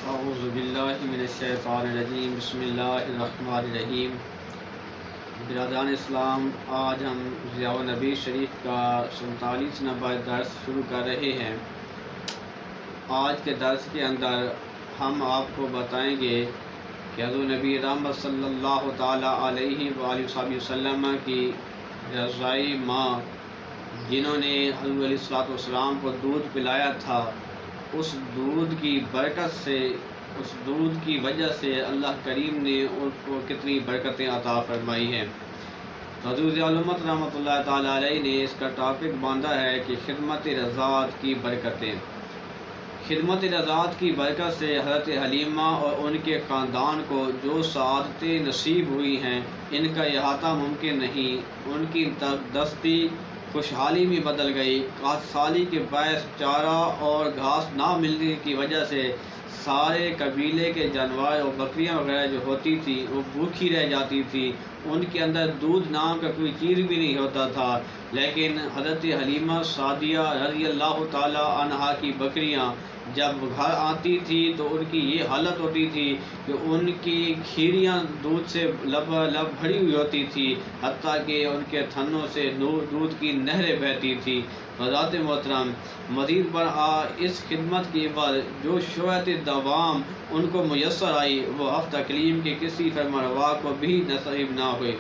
اعوذ باللہ من الشیطان الرجیم بسم اللہ الرحمن الرحیم۔ برادران اسلام، آج ہم ضیاء النبی شریف کا 47 نمبر درس شروع کر رہے ہیں۔ آج کے درس کے اندر ہم آپ کو بتائیں گے کہ حضور نبی رحمت صلی اللہ تعالیٰ علیہ وآلہ وسلم کی رضائی ماں جنہوں نے حضور علیہ السلام کو دودھ پلایا تھا، اس دودھ کی برکت سے، اس دودھ کی وجہ سے اللہ کریم نے ان کو کتنی برکتیں عطا فرمائی ہیں۔ حضور ضیاء الامت رحمۃ اللہ تعالیٰ علیہ نے اس کا ٹاپک باندھا ہے کہ خدمت رضاعت کی برکتیں۔ خدمت رضاعت کی برکت سے حضرت حلیمہ اور ان کے خاندان کو جو سعادتیں نصیب ہوئی ہیں، ان کا احاطہ ممکن نہیں۔ ان کی دستی خوشحالی میں بدل گئی۔ کاشتکاری کے باعث چارہ اور گھاس نہ ملنے کی وجہ سے سارے قبیلے کے جانور اور بکریاں وغیرہ جو ہوتی تھی وہ بھوکی رہ جاتی تھی۔ ان کے اندر دودھ نام کا کوئی چیز بھی نہیں ہوتا تھا، لیکن حضرت حلیمہ سعدیہ رضی اللہ تعالی عنہا کی بکریاں جب گھر آتی تھی تو ان کی یہ حالت ہوتی تھی کہ ان کی کھیریاں دودھ سے لب بھری ہوئی ہوتی تھی، حتیٰ کہ ان کے تھنوں سے دودھ کی نہریں بہتی تھی۔ حضرات محترم، مزید بر اس خدمت کے بعد جو شوہت دوام ان کو میسر آئی، وہ ہفتہ کلیم کے کسی فرمانروا کو بھی نصیب نہ ہوئی۔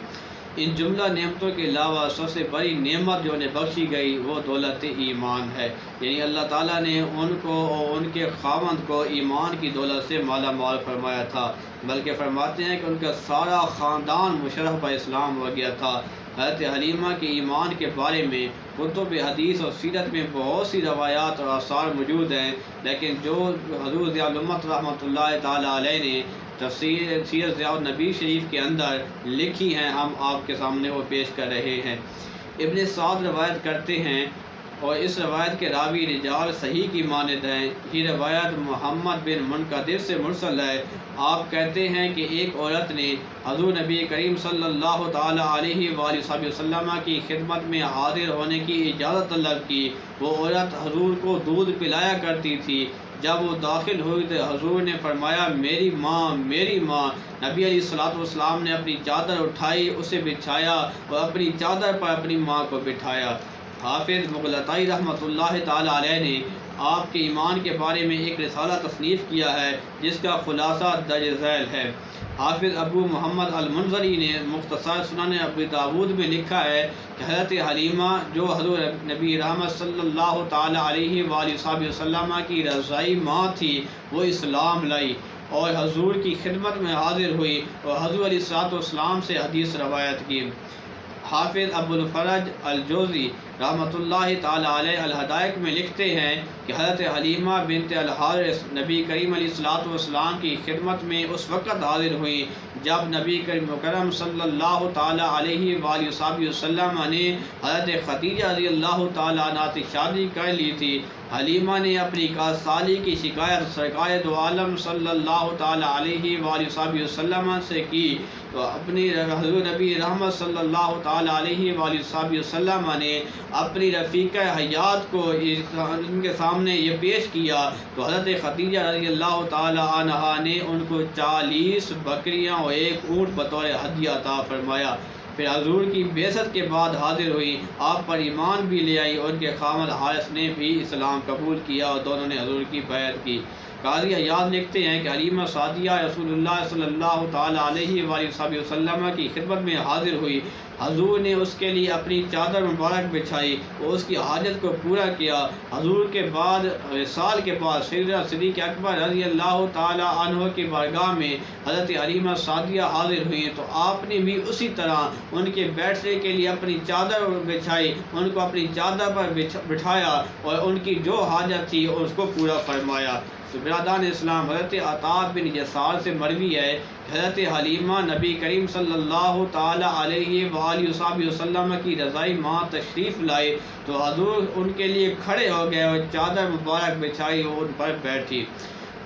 ان جملہ نعمتوں کے علاوہ سب سے بڑی نعمت جو انہیں بخشی گئی وہ دولت ایمان ہے، یعنی اللہ تعالیٰ نے ان کو اور ان کے خاوند کو ایمان کی دولت سے مالا مال فرمایا تھا، بلکہ فرماتے ہیں کہ ان کا سارا خاندان مشرف اسلام ہو گیا تھا۔ حضرت حلیمہ کے ایمان کے بارے میں کتب حدیث اور سیرت میں بہت سی روایات اور آثار موجود ہیں، لیکن جو حضور ضیاء الامت رحمۃ اللہ تعالیٰ علیہ نے سیرت ضیاء النبی شریف کے اندر لکھی ہیں، ہم آپ کے سامنے وہ پیش کر رہے ہیں۔ ابن سعد روایت کرتے ہیں اور اس روایت کے راوی رجال صحیح کی مانند ہیں۔ یہ روایت محمد بن منقدر سے مرسل ہے۔ آپ کہتے ہیں کہ ایک عورت نے حضور نبی کریم صلی اللہ تعالیٰ علیہ وآلہ وسلم کی خدمت میں حاضر ہونے کی اجازت طلب کی۔ وہ عورت حضور کو دودھ پلایا کرتی تھی۔ جب وہ داخل ہوئی تو حضور نے فرمایا، میری ماں، میری ماں۔ نبی علیہ السلام نے اپنی چادر اٹھائی، اسے بچھایا اور اپنی چادر پر اپنی ماں کو بٹھایا۔ حافظ مغلطائی رحمۃ اللہ تعالیٰ علیہ نے آپ کے ایمان کے بارے میں ایک رسالہ تصنیف کیا ہے جس کا خلاصہ درج ذیل ہے۔ حافظ ابو محمد المنذری نے مختصر سنن ابی داود میں لکھا ہے کہ حضرت حلیمہ جو حضور نبی رحمت صلی اللہ تعالیٰ علیہ وآلہ وسلم کی رضائی ماں تھی، وہ اسلام لائی اور حضور کی خدمت میں حاضر ہوئی اور حضور علیہ السلام سے حدیث روایت کی۔ حافظ ابو الفرج الجوزی رحمۃ اللہ تعالیٰ علیہ الحدائق میں لکھتے ہیں کہ حضرت حلیمہ بنت الحارث نبی کریم علیہ السلام کی خدمت میں اس وقت حاضر ہوئی جب نبی کریم مکرم صلی اللہ تعالیٰ علیہ وآلہ وسلم نے حضرت خدیجہ رضی اللہ تعالیٰ عنہ سے شادی کر لی تھی۔ حلیمہ نے اپنی کاسالی کی شکایت سرکار دو عالم صلی اللہ تعالیٰ علیہ وآلہ وسلم سے کی تو اپنی حضور نبی رحمت صلی اللہ تعالیٰ علیہ وآلہ وسلم نے اپنی رفیقہ حیات کو ان کے سامنے یہ پیش کیا تو حضرت خدیجہ رضی اللہ تعالیٰ عنہا نے ان کو 40 بکریاں اور 1 اونٹ بطور ہدیہ عطا فرمایا۔ پھر حضور کی بعثت کے بعد حاضر ہوئی، آپ پر ایمان بھی لے آئی اور ان کے خاوند حارث نے بھی اسلام قبول کیا اور دونوں نے حضور کی بیعت کی۔ قاضی عیاض لکھتے ہیں کہ حلیمہ سعدیہ رسول اللہ صلی اللہ تعالیٰ علیہ وآلہ وسلم کی خدمت میں حاضر ہوئی۔ حضور نے اس کے لیے اپنی چادر مبارک بچھائی اور اس کی حاجت کو پورا کیا۔ حضور کے بعد سال کے بعد سیدنا صدیق اکبر رضی اللہ تعالیٰ عنہ کی بارگاہ میں حضرت حلیمہ سعدیہ حاضر ہوئی تو آپ نے بھی اسی طرح ان کے بیٹھنے کے لیے اپنی چادر بچھائی، ان کو اپنی چادر پر بٹھایا اور ان کی جو حاجت تھی اس کو پورا فرمایا۔ تو برادران اسلام، حضرت عطا بن یسار سے مروی ہے کہ حضرت حلیمہ نبی کریم صلی اللہ تعالیٰ علیہ وآلہ وسلم کی رضائی ماں تشریف لائے تو حضور ان کے لیے کھڑے ہو گئے اور چادر مبارک بچھائی اور ان پر بیٹھی۔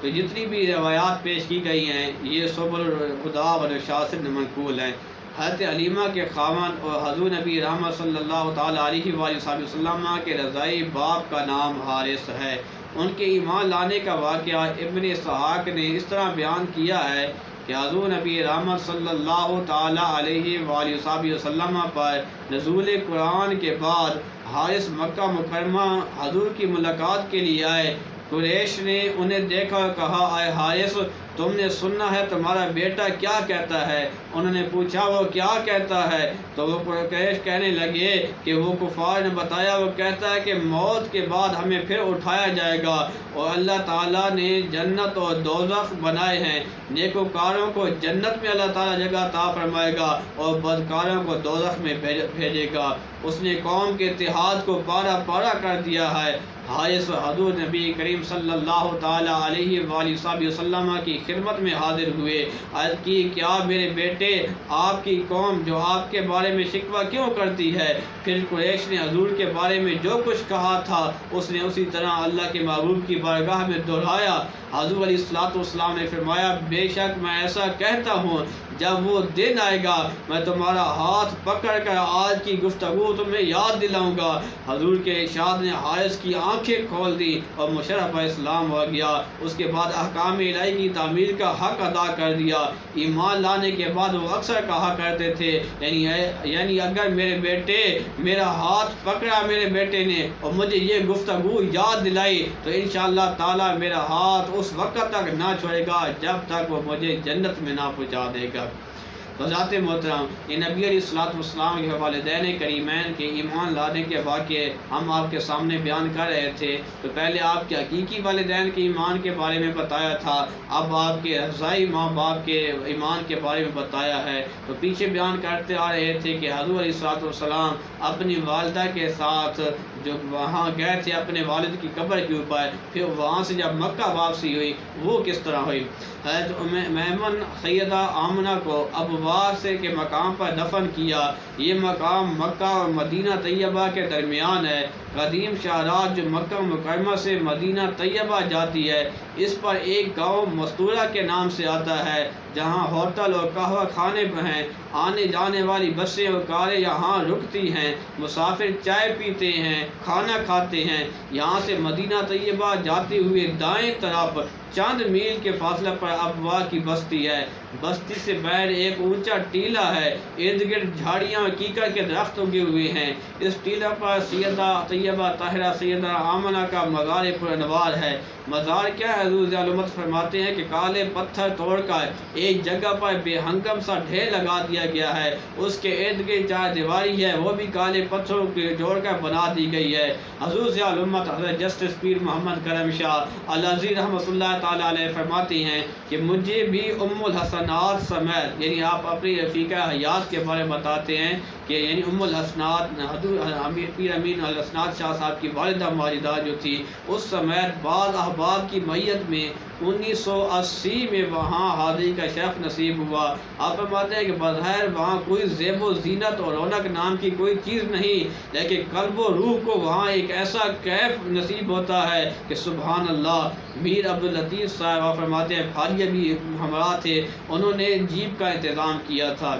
تو جتنی بھی روایات پیش کی گئی ہیں یہ سبل الہدیٰ و ارشاد سے منقول ہیں۔ حضرت حلیمہ کے خاوند اور حضور نبی رحمت صلی اللہ تعالیٰ علیہ وآلہ وسلم کے رضائی باپ کا نام حارث ہے۔ ان کے ایمان لانے کا واقعہ ابن اسحاق نے اس طرح بیان کیا ہے کہ حضور نبی رحمت صلی اللہ تعالیٰ علیہ وآلہ وسلم پر نزول قرآن کے بعد حارث مکہ مکرمہ حضور کی ملاقات کے لیے آئے۔ قریش نے انہیں دیکھا اور کہا، اے حارث، تم نے سنا ہے تمہارا بیٹا کیا کہتا ہے؟ انہوں نے پوچھا وہ کیا کہتا ہے؟ تو وہ قریش کہنے لگے کہ وہ کفار نے بتایا، وہ کہتا ہے کہ موت کے بعد ہمیں پھر اٹھایا جائے گا اور اللہ تعالیٰ نے جنت اور دوزخ بنائے ہیں، نیکوکاروں کو جنت میں اللہ تعالیٰ جگہ عطا فرمائے گا اور بدکاروں کو دوزخ میں بھیجے گا۔ اس نے قوم کے اتحاد کو پارا پارا کر دیا ہے۔ حارث حضور نبی کریم صلی اللہ تعالیٰ علیہ وآلہ وسلم کی خدمت میں حاضر ہوئے، عرض کی، کیا میرے بیٹے آپ کی قوم جو آپ کے بارے میں شکوہ کیوں کرتی ہے؟ پھر قریش نے حضور کے بارے میں جو کچھ کہا تھا اس نے اسی طرح اللہ کے محبوب کی بارگاہ میں دہرایا۔ حضور علیہ السلام نے فرمایا، بے شک میں ایسا کہتا ہوں، جب وہ دن آئے گا میں تمہارا ہاتھ پکڑ کر آج کی گفتگو تمہیں یاد دلاؤں گا۔ حضور کے ارشاد نے حارث کی آنکھیں کھول دی اور مشرف اسلام ہو گیا۔ اس کے بعد احکام الہی کی تعمیل کا حق ادا کر دیا۔ ایمان لانے کے بعد وہ اکثر کہا کرتے تھے، یعنی اگر میرے بیٹے میرا ہاتھ پکڑا میرے بیٹے نے اور مجھے یہ گفتگو یاد دلائی تو انشاءاللہ تعالی میرا ہاتھ اس وقت تک نہ چھوڑے گا جب تک وہ مجھے جنت میں نہ پہنچا دے گا۔ حضرات محترم، یہ نبی علیہ السلام کے والدین کریمین کے ایمان لانے کے واقعے ہم آپ کے سامنے بیان کر رہے تھے۔ تو پہلے آپ کے حقیقی والدین کے ایمان کے بارے میں بتایا تھا، اب آپ کے رضائی ماں باپ کے ایمان کے بارے میں بتایا ہے۔ تو پیچھے بیان کرتے آ رہے تھے کہ حضور علیہ السلام اپنی والدہ کے ساتھ جو وہاں گئے تھے اپنے والد کی قبر کے اوپر، پھر وہاں سے جب مکہ واپسی ہوئی وہ کس طرح ہوئی۔ حضرت میمن سیدہ آمنہ کو ابواء سے کے مقام پر دفن کیا۔ یہ مقام مکہ اور مدینہ طیبہ کے درمیان ہے۔ قدیم شاہراہ جو مکہ مکرمہ سے مدینہ طیبہ جاتی ہے، اس پر ایک گاؤں مستورہ کے نام سے آتا ہے، جہاں ہوٹل اور قہوہ خانے ہیں۔ آنے جانے والی بسیں اور کاریں یہاں رکتی ہیں، مسافر چائے پیتے ہیں، کھانا کھاتے ہیں۔ یہاں سے مدینہ طیبہ جاتے ہوئے دائیں طرف چند میل کے فاصلہ پر ابواء کی بستی ہے۔ بستی سے باہر ایک اونچا ٹیلہ ہے، ارد گرد جھاڑیاں اور کیکر کے درخت اگے ہوئے ہیں۔ اس ٹیلہ پر سیدہ طیبہ طاہرہ سیدہ آمنہ کا مزار پرانوار ہے۔ مزار کیا ہے؟ حضور علامت فرماتے ہیں کہ کالے پتھر توڑ کر ایک جگہ پر بے ہنگم سا ڈھیر لگا دیا گیا ہے، اس کے ارد گرد چار دیواری ہے وہ بھی کالے پتھروں کے جوڑ کر بنا دی گئی ہے۔ حضور علامت حضرت جسٹس پیر محمد کرم شاہ الازہری رحمۃ اللہ تعالیٰ علیہ فرماتے ہیں کہ مجھے بھی ام الحسنات سمیت، یعنی آپ اپنی رفیقہ حیات کے بارے میں بتاتے ہیں کہ یعنی ام الحسنات حضور پیر امین الحسنات شاہ صاحب کی والدہ ماجدہ جو تھی، اس سمیت بعض احباب کی میت میں 1980 میں وہاں حاضری کا شرف نصیب ہوا۔ آپ فرماتے ہیں کہ بظاہر وہاں کوئی زیب و زینت اور رونق نام کی کوئی چیز نہیں، لیکن قلب و روح کو وہاں ایک ایسا کیف نصیب ہوتا ہے کہ سبحان اللہ۔ میر عبداللطیف صاحب آپ فرماتے ہیں پھالیہ بھی ہمراہ تھے، انہوں نے جیپ کا انتظام کیا تھا۔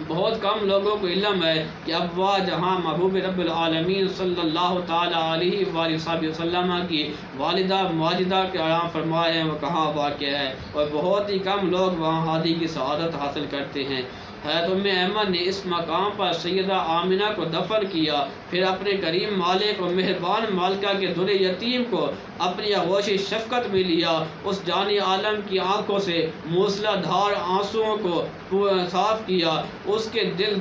بہت کم لوگوں کو علم ہے کہ ابواء جہاں محبوب رب العالمین صلی اللہ تعالیٰ علیہ وآلہ وسلم کی والدہ ماجدہ کے آرام فرمائے ہیں وہ کہاں واقع ہے، اور بہت ہی کم لوگ وہاں حاضری کی سعادت حاصل کرتے ہیں۔ حضرت ام ایمن نے اس مقام پر سیدہ آمنہ کو دفن کیا، پھر اپنے کریم مالک اور مہربان مالکہ کے در یتیم کو اپنی آغوش شفقت میں لیا، اس جانی عالم کی آنکھوں سے موسلا دھار آنسوؤں کو صاف کیا، اس کے دل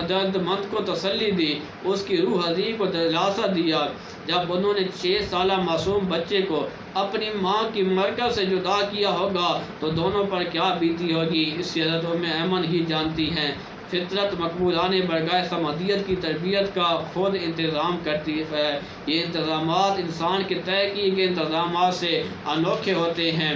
درد مند کو تسلی دی، اس کی روح حضیع کو دلاسا دیا۔ جب انہوں نے 6 سالہ معصوم بچے کو اپنی ماں کی مرکز سے جدا کیا ہوگا تو دونوں پر کیا بیتی ہوگی، اس سے حضرت ام ایمن ہی جانتی ہیں۔ فطرت مقبولان برگاہ سمدیت کی تربیت کا خود انتظام کرتی ہے۔ یہ انتظامات انسان کے طے کیے گئے انتظامات سے انوکھے ہوتے ہیں۔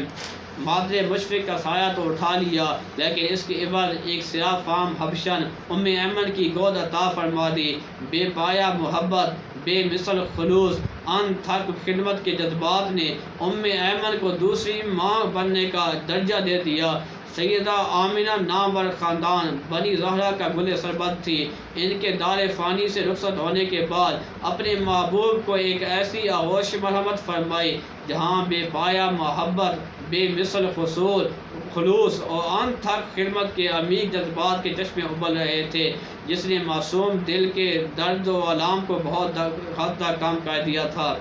مادر مشفق کا سایہ تو اٹھا لیا، لیکن اس کے عوض ایک سیاہ فام حبشن ام ایمن کی گود عطا فرما دی۔ بے پایا محبت، بے مثل خلوص، ان تھک خدمت کے جذبات نے ام ایمن کو دوسری ماں بننے کا درجہ دے دیا۔ سیدہ آمنہ نامور خاندان بنی زہرہ کا گل سربت تھی۔ ان کے دار فانی سے رخصت ہونے کے بعد اپنے محبوب کو ایک ایسی آغوش مرحمت فرمائی جہاں بے پایا محبت، بے مثل خلوص اور ان تھک خدمت کے عمیق جذبات کے چشمے ابل رہے تھے، جس نے معصوم دل کے درد و آلام کو بہت حد تک کم کر دیا تھا۔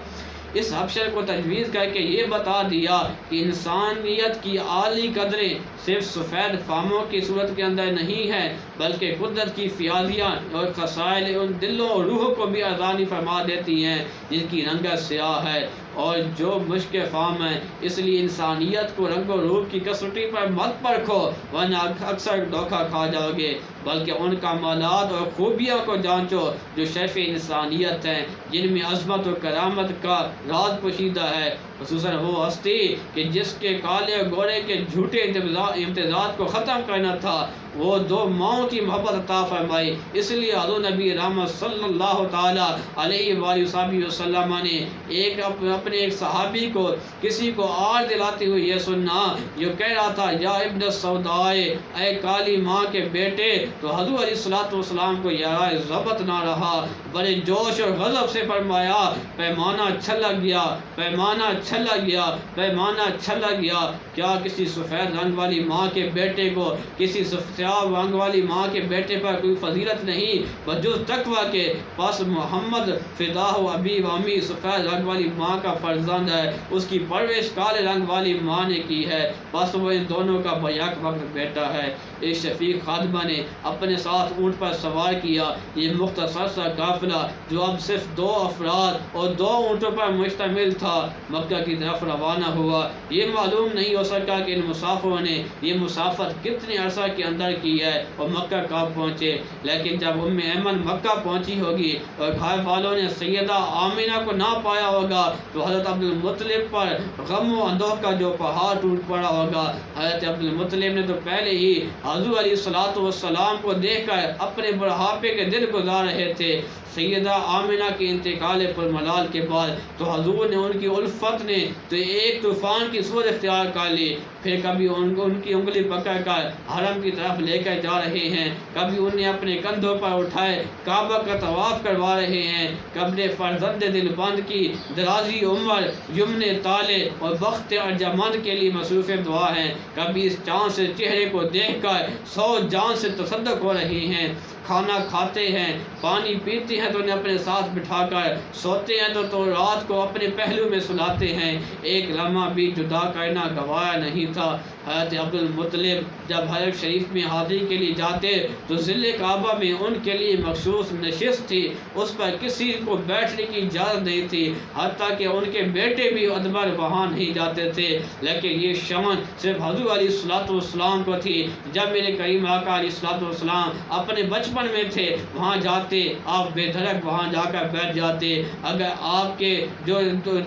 اس حبشر کو تجویز کر کے یہ بتا دیا کہ انسانیت کی اعلی قدریں صرف سفید فاموں کی صورت کے اندر نہیں ہے، بلکہ قدرت کی فیاضیاں اور خصائل ان دلوں اور روحوں کو بھی ارزانی فرما دیتی ہیں جن کی رنگت سیاہ ہے اور جو مشک فام ہے۔ اس لیے انسانیت کو رنگ و روپ کی کسوٹی پر مت پرکھو، ورنہ اکثر دھوکہ کھا جاؤ گے، بلکہ ان کمالات اور خوبیوں کو جانچو جو شرف انسانیت ہیں، جن میں عظمت و کرامت کا راز پوشیدہ ہے، خصوصاً وہ ہستی کہ جس کے کالے اور گورے کے جھوٹے امتزاج کو ختم کرنا تھا، وہ دو ماؤں کی محبت عطا فرمائی۔ اس لیے حضور نبی رحمت صلی اللہ تعالیٰ علیہ وآلہ وسلم نے اپنے ایک صحابی کو کسی کو آر دلاتے ہوئے یہ سننا جو کہہ رہا تھا، یا ابن السودائے، اے کالی ماں کے بیٹے، تو حضور علیہ الصلوۃ والسلام کو یہ رائے ضبط نہ رہا، بڑے جوش اور غضب سے فرمایا، پیمانہ چھلک گیا، پیمانہ چھلک گیا، پیمانہ چھلک گیا۔ کیا کسی سفید رنگ والی ماں کے بیٹے کو، کسی سیاہ رنگ والی ماں کے بیٹے پر کوئی فضیلت نہیں بجز تقویٰ کے؟ پس محمد فداہ ابی و امی سفید رنگ والی ماں کا فرزند ہے، اس کی پرورش کالے رنگ والی ماں نے کی ہے، بس وہ ان دونوں کا بیک وقت بیٹا ہے۔ ایک شفیق خادمہ نے اپنے ساتھ اونٹ پر سوار کیا۔ یہ مختصر سا قافلہ جو اب صرف 2 افراد اور 2 اونٹوں پر مشتمل تھا، مکہ کی طرف روانہ ہوا۔ یہ معلوم نہیں ہو سکا کہ ان مسافروں نے یہ مسافت کتنے عرصہ کے اندر کی ہے اور مکہ کب پہنچے، لیکن جب ام ایمن مکہ پہنچی ہوگی اور گھر والوں نے سیدہ آمنہ کو نہ پایا ہوگا تو حضرت عبد المطلب پر غم و اندوہ کا جو پہاڑ ٹوٹ پڑا ہوگا۔ حضرت عبد المطلب نے تو پہلے ہی حضور علیہ الصلوۃ والسلام کو دیکھ کر اپنے بڑھاپے کے دن گزار رہے تھے۔ سیدہ آمنہ کے انتقال پر ملال کے بعد تو حضور نے ان کی الفت نے تو ایک طوفان کی صورت اختیار کر لی، پھر کبھی ان کی انگلی پکڑ کر حرم کی طرف لے کر جا رہے ہیں، کبھی انہیں اپنے کندھوں پر اٹھائے کعبہ کا طواف کروا رہے ہیں، کبھی فرزند دل بند کی درازی عمر، یمن تالے اور بخت ارجمند کے لیے مصروف دعا ہیں، کبھی اس چاند سے چہرے کو دیکھ کر 100 جان سے تصدق ہو رہی ہیں، کھانا کھاتے ہیں، پانی پیتے ہیں تو انہیں اپنے ساتھ بٹھا کر، سوتے ہیں تو رات کو اپنے پہلو میں سلاتے ہیں، ایک لمحہ بھی جدا کرنا گوارا نہیں تھا۔ حضرت عبد المطلب جب حرم شریف میں حاضری کے لیے جاتے تو ظل کعبہ میں ان کے لیے مخصوص نشست تھی، اس پر کسی کو بیٹھنے کی اجازت نہیں تھی، حتیٰ کہ ان کے بیٹے بھی ادبر وہاں نہیں جاتے تھے، لیکن یہ شان صرف حضور علیہ الصلوۃ والسلام کو تھی۔ جب میرے کریم آقا علیہ الصلوۃ والسلام اپنے بچپن میں تھے وہاں جاتے، آپ بے دھڑک وہاں جا کر بیٹھ جاتے، اگر آپ کے جو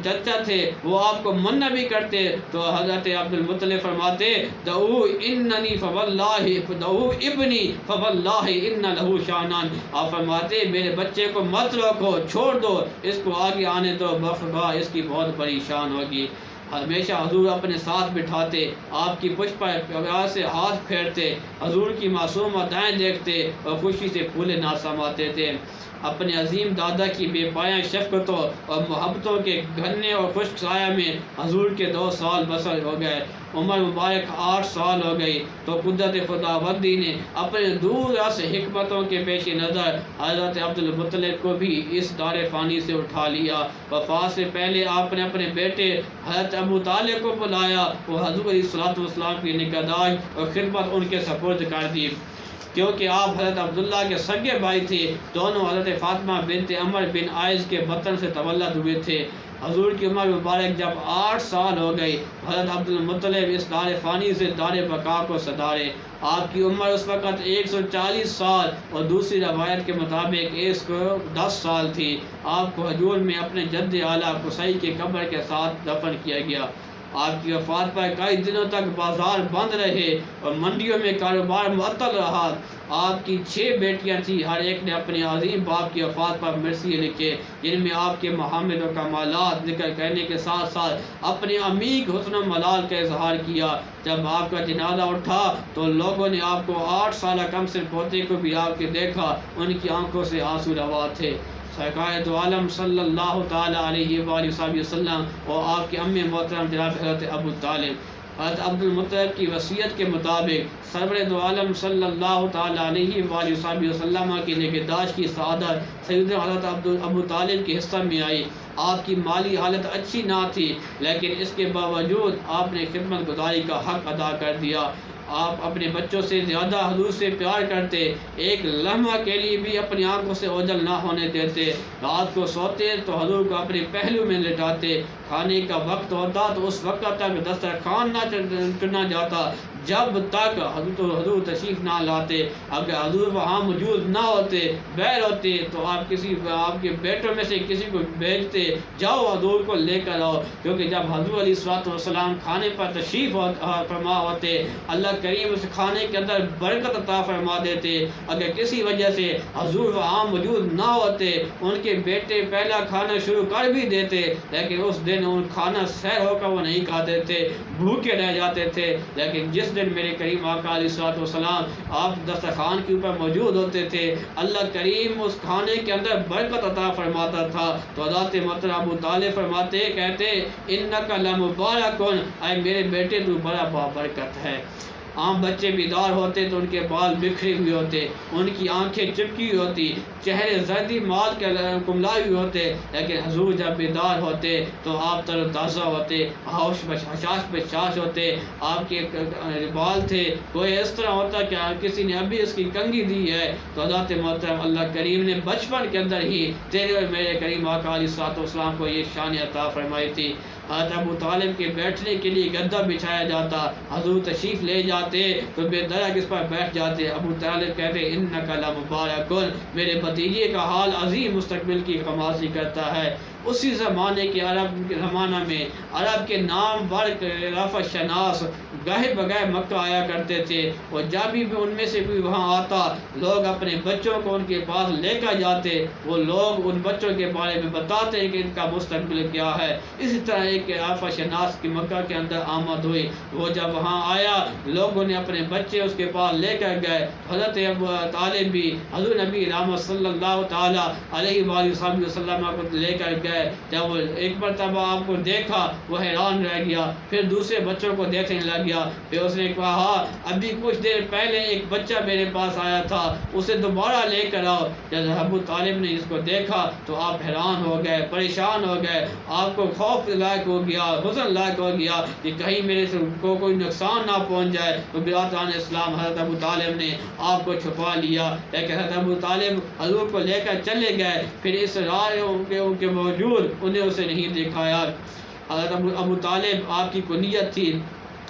چچا تھے وہ آپ کو منع بھی کرتے تو حضرت عبد المطلب فرماتے، دعو اننی فواللہ دعو ابنی فواللہ ان لہو شانان، آپ فرماتے میرے بچے کو مت روکو، چھوڑ دو، اس کو آگے آنے دو، بخدا اس کی بہت بڑی شان ہوگی۔ ہمیشہ حضور اپنے ساتھ بٹھاتے، آپ کی پشت پر پیار سے ہاتھ پھیرتے، حضور کی معصوم ادائیں دیکھتے اور خوشی سے پھولے نہ سماتے تھے۔ اپنے عظیم دادا کی بے پایہ شفقتوں اور محبتوں کے گھنے اور خشک سایہ میں حضور کے 2 سال بسر ہو گئے، عمر مبارک 8 سال ہو گئی تو قدرت خداوندی نے اپنے دور از حکمتوں کے پیش نظر حضرت عبد المطلب کو بھی اس دار فانی سے اٹھا لیا۔ وفات سے پہلے آپ نے اپنے بیٹے حضرت ابو طالب کو بلایا، وہ حضور علیہ الصلوۃ والسلام کی نگہداشت اور خدمت ان کے سپرد کر دی، کیونکہ آپ حضرت عبداللہ کے سگے بھائی تھے، دونوں حضرت فاطمہ بنت عمر بن عائض کے بطن سے تولد ہوئے تھے۔ حضور کی عمر مبارک جب 8 سال ہو گئی، حضرت عبد المطلب اس دار فانی سے دار بقا کو سدارے۔ آپ کی عمر اس وقت 140 سال اور دوسری روایت کے مطابق 110 سال تھی۔ آپ کو حجور میں اپنے جد اعلیٰ قصی کے قبر کے ساتھ دفن کیا گیا۔ آپ کی وفات پر کئی دنوں تک بازار بند رہے اور منڈیوں میں کاروبار معطل رہا۔ آپ کی 6 بیٹیاں تھیں، ہر ایک نے اپنے عظیم باپ کی وفات پر مرثیے لکھے، جن میں آپ کے محامد و کمالات ذکر کرنے کے ساتھ ساتھ اپنے عمیق حسن و ملال کا اظہار کیا۔ جب آپ کا جنازہ اٹھا تو لوگوں نے آپ کو 8 سالہ کم سن پوتے کو بھی آپ کے دیکھا، ان کی آنکھوں سے آنسو روا تھے۔ سرکار دو عالم صلی اللہ تعالیٰ علیہ وآلہ وسلم اور آپ کے امی محترم جناب حضرت ابو طالب، حضرت عبد المطلب کی وصیت کے مطابق سرور دو عالم صلی اللہ تعالیٰ علیہ وآلہ وسلم کی نگہداشت کی سعادت سیدنا حضرت ابو طالب کے حصہ میں آئی۔ آپ کی مالی حالت اچھی نہ تھی، لیکن اس کے باوجود آپ نے خدمت گزاری کا حق ادا کر دیا۔ آپ اپنے بچوں سے زیادہ حضور سے پیار کرتے، ایک لمحہ کے لیے بھی اپنی آنکھوں سے اوجھل نہ ہونے دیتے۔ رات کو سوتے تو حضور کو اپنے پہلو میں لٹاتے، کھانے کا وقت ہوتا تو اس وقت تک دسترخوان نہ چنا جاتا جب تک حضور تشریف نہ لاتے۔ اگر حضور وہاں موجود نہ ہوتے، غیر ہوتے، تو آپ کے بیٹوں میں سے کسی کو بھیجتے، جاؤ حضور کو لے کر آؤ، کیونکہ جب حضور علیہ الصلوۃ والسلام کھانے پر تشریف فرما ہوتے، اللہ کریم اس کھانے کے اندر برکت عطا فرما دیتے۔ اگر کسی وجہ سے حضور وہاں موجود نہ ہوتے، ان کے بیٹے پہلا کھانا شروع کر بھی دیتے، لیکن اس دن ان کھانا سیر ہو کر وہ نہیں کھاتے تھے، بھوکے رہ جاتے تھے۔ لیکن جس دن میرے کریم آقا علیہ الصلوۃ والسلام آپ دسترخوان کے اوپر موجود ہوتے تھے، اللہ کریم اس کھانے کے اندر برکت عطا فرماتا تھا۔ تو حضرت محترم ابو طالب فرماتے کہتے انک لمبارک، اے میرے بیٹے تو بڑا بابرکت ہے۔ عام بچے بیدار ہوتے تو ان کے بال بکھرے ہوئے ہوتے، ان کی آنکھیں چپکی ہوئی ہوتی، چہرے زردی مال کے کملائے ہوئے ہوتے، لیکن حضور جب بیدار ہوتے تو آپ تر و تازہ ہوتے، حشاش بشاش ہوتے۔ آپ کے بال تھے کوئی اس طرح ہوتا کہ کسی نے ابھی اس کی کنگھی دی ہے۔ تو حضرت محترم اللہ کریم نے بچپن کے اندر ہی تیرے اور میرے کریم آقا علیہ الصلوۃ والسلام کو یہ شان عطا فرمائی تھی۔ حضرت ابو طالب کے بیٹھنے کے لیے گدا بچھایا جاتا، حضور تشریف لے جاتے تو بے درک اس پر بیٹھ جاتے۔ ابو طالب کہتے انک لمبارک، میرے بھتیجے کا حال عظیم مستقبل کی غمازی کرتا ہے۔ اسی زمانے کے زمانہ میں عرب کے نام ور رفع شناس گاہے بغیر مکہ آیا کرتے تھے، اور جب بھی ان میں سے کوئی وہاں آتا، لوگ اپنے بچوں کو ان کے پاس لے کر جاتے، وہ لوگ ان بچوں کے بارے میں بتاتے ہیں کہ ان کا مستقبل کیا ہے۔ اسی طرح ایک رفع شناس کی مکہ کے اندر آمد ہوئی، وہ جب وہاں آیا لوگوں نے اپنے بچے اس کے پاس لے کر گئے۔ حضرت ابو طالب بھی حضور نبی رحمت صلی اللہ تعالیٰ علیہ وآلہ وسلم کو لے کر گئے۔ جب وہ ایک مرتبہ آپ کو دیکھا وہ حیران رہ گیا، پھر دوسرے بچوں کو دیکھنے لگ گیا، پھر اس نے کہا ابھی کچھ دیر پہلے ایک بچہ میرے پاس آیا تھا، اسے دوبارہ لے کر آؤ۔ جب ابو طالب نے اس کو دیکھا تو آپ حیران ہو گئے، پریشان ہو گئے، آپ کو خوف لائق ہو گیا، حزن لائق ہو گیا کہ کہیں میرے سے کوئی نقصان نہ پہنچ جائے۔ تو برادران اسلام حضرت ابو طالب نے آپ کو چھپا لیا، لیکن حضرت ابو طالب حضور کو لے کر چلے گئے، پھر اس رائے ان کے موجود انہیں اسے نہیں دکھایا۔ حضرت ابو طالب آپ کی کنیت تھی،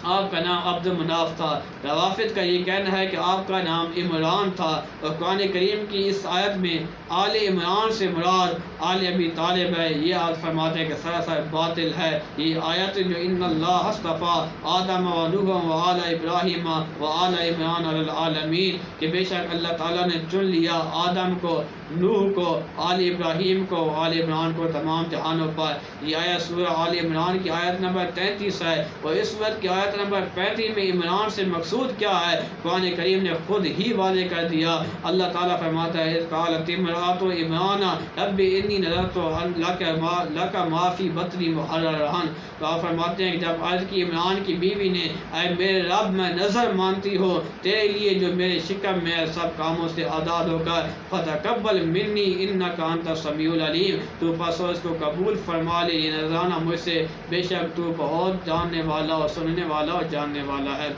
آپ کا نام عبد مناف تھا۔ روافد کا یہ کہنا ہے کہ آپ کا نام عمران تھا، اور قرآن کریم کی اس آیت میں آل عمران سے مراد آل ابی طالب ہے۔ یہ آیت فرماتے ہیں کہ سراسر باطل ہے یہ آیت جو ان اللہ اصطفیٰ آدم و نوح و آل ابراہیم و آل عمران علی العالمین، کہ بے شک اللہ تعالیٰ نے چن لیا آدم کو، نوح کو، آل ابراہیم کو، آل عمران کو تمام جہانوں پر۔ یہ آیت سورہ آل عمران کی آیت نمبر 33 ہے، اور اس سورت کی آیت نمبر 35 میں عمران سے مقصود کیا ہے قرآن کریم نے خود ہی واضح کر دیا۔ اللہ تعالیٰ فرماتا ہے قالت امرأۃ عمران رب انی نذرت لک ما فی بطنی محررا، تو آپ فرماتے ہیں کہ جب عرض کی عمران کی بیوی نے اے میرے رب میں نظر مانتی ہو تیرے لیے جو میرے شکم میں سب کاموں سے آزاد ہو کر فتقبل منی انک انت السمیع العلیم، تو بس اس کو قبول فرما لے یہ نذرانہ مجھ سے، بے شک تو بہت جاننے والا اور سننے والا اور جاننے والا ہے۔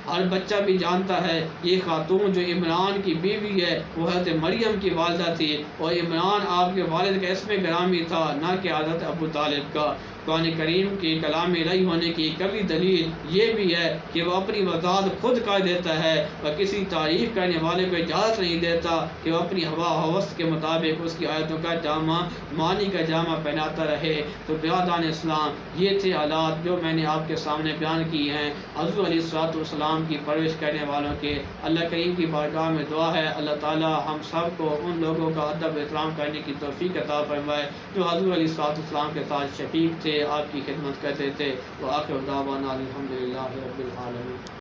ہر بچہ بھی جانتا ہے یہ خاتون جو عمران کی بیوی ہے وہ حضرت مریم کی والدہ تھی، اور عمران آپ کے والد کا اسم گرامی تھا، نہ کہ حضرت ابو طالب کا۔ قرآن کریم کی کلام الہی ہونے کی کبھی دلیل یہ بھی ہے کہ وہ اپنی وضاحت خود کر دیتا ہے، اور کسی تعریف کرنے والے کو اجازت نہیں دیتا کہ وہ اپنی ہوا ہوس کے مطابق اس کی آیتوں کا جامع معنی کا جامع پہناتا رہے۔ تو برادران اسلام یہ تھے حالات جو میں نے آپ کے سامنے بیان کیے ہیں حضور علیہ الصلوۃ والسلام کی پرورش کرنے والوں کے۔ اللہ کریم کی بارگاہ میں دعا ہے اللہ تعالی ہم سب کو ان لوگوں کا ادب احترام کرنے کی توفیق عطا فرمائے جو حضور علیہ الصلوۃ والسلام کے ساتھ شفیق تھے، آپ کی خدمت کرتے تھے۔ وآخر دعوانا الحمدللہ رب العالمین۔